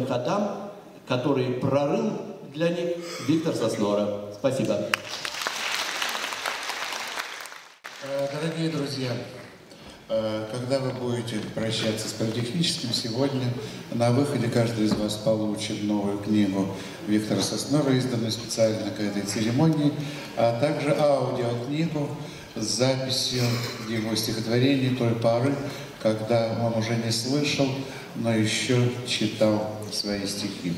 ходам, который прорыл для них Виктор Соснора. Спасибо. Дорогие друзья, когда вы будете прощаться с политехническим, сегодня на выходе каждый из вас получит новую книгу Виктора Соснора, изданную специально к этой церемонии, а также аудиокнигу с записью его стихотворений той поры, когда он уже не слышал, но еще читал свои стихи.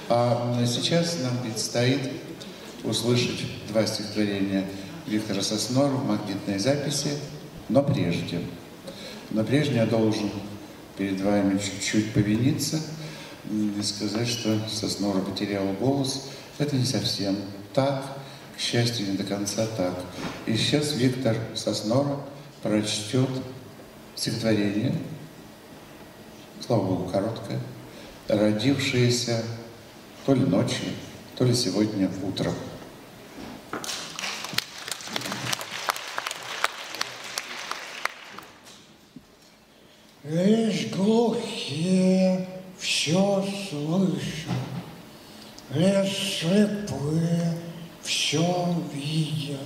А сейчас нам предстоит услышать два стихотворения Виктора Соснора в магнитной записи, но прежде я должен перед вами чуть-чуть повиниться и сказать, что Соснора потерял голос. Это не совсем так, к счастью, не до конца так. И сейчас Виктор Соснора прочтет стихотворение, слава Богу, короткое, родившееся то ли ночью, то ли сегодня утром. Лишь глухие все слышат, лишь слепые все видят,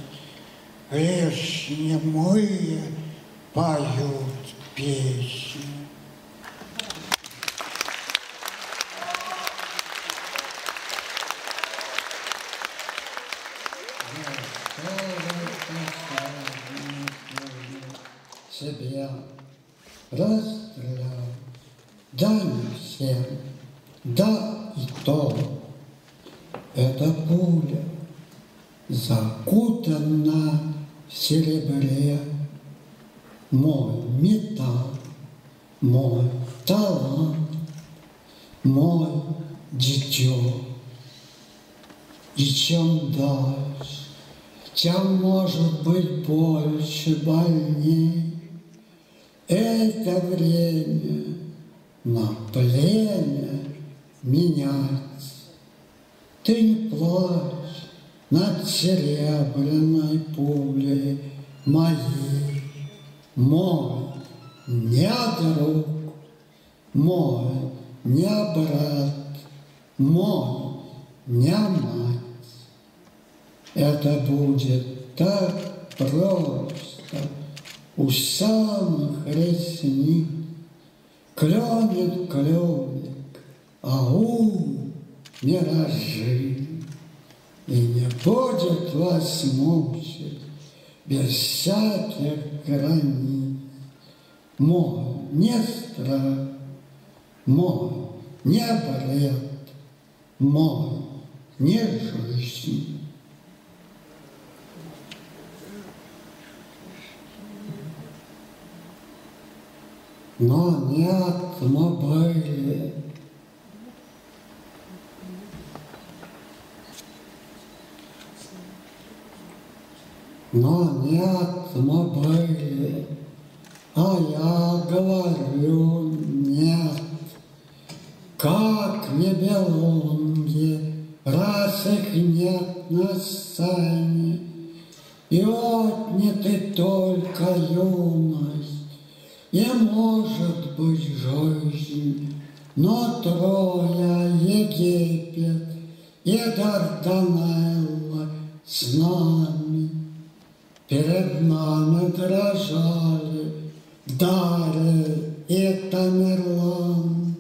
лишь немые поют песни. Себя расстрелял, да не всем, да и то. Эта пуля закутана в серебре, мой металл, мой талант, мой дитё. И чем дальше, тем может быть больше больней. Это время на племя меняется. Ты не плачь над серебряной пулей моей. Мой не друг, мой не брат, мой не мать. Это будет так просто. У самых ресниц клёнет клёвик, ау, миражи. И не будет вас мучить без всяких границ. Мой не страх, мой не бред, мой не жизнь. Но нет, мы были. Но нет, мы были. А я говорю нет. Как не белунги, раз их нет на сцене, и отняты только юность. И может быть жизнь, но Троя, Египет и Дарданелла с нами. Перед нами дрожали Дарья и Тамерлан,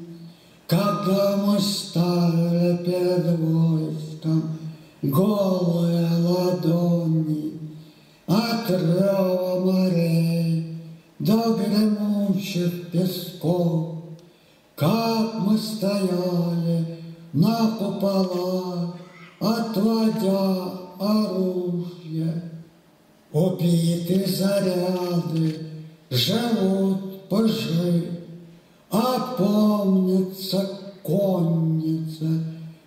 когда мы ставили перед войском голые ладони от рева морей до гремучих песков, как мы стояли на куполах, отводя оружие. Убиты заряды, живут пыжи, а помнится конница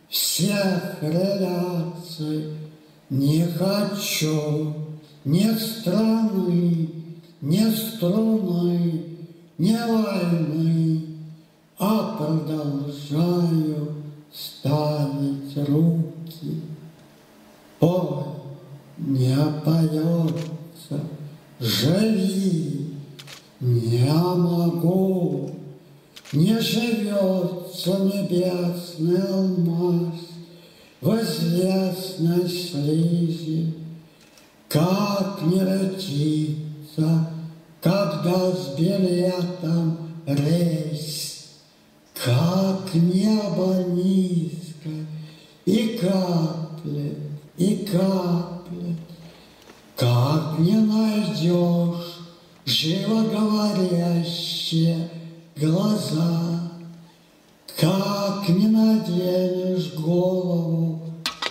всех реляций. Не хочу ни страны, ни струны, ни войны, а продолжаю ставить руки. Ой, не поется, живи, не могу, не живется сердцу небесный алмаз в известной слизи, как не рычится, когда с билетом рейс, как небо низко и каплет, как не найдешь живо говорящие глаза, как не наденешь голову,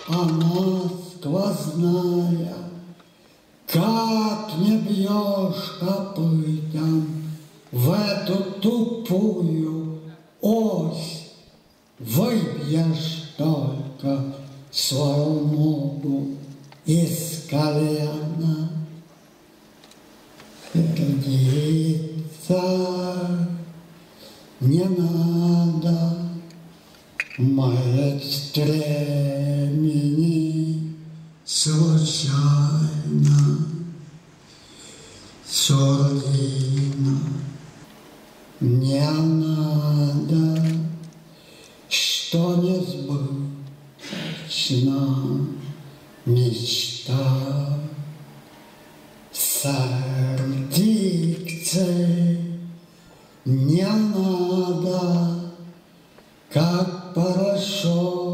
она сквозная, как не бьешь копытом в эту тупую ось, выбьешь только свою ногу из колена. Сердиться не надо, маять стремени случайно, сурдина. Не надо, что несбыточна мечта. Сердиться не надо, как порошок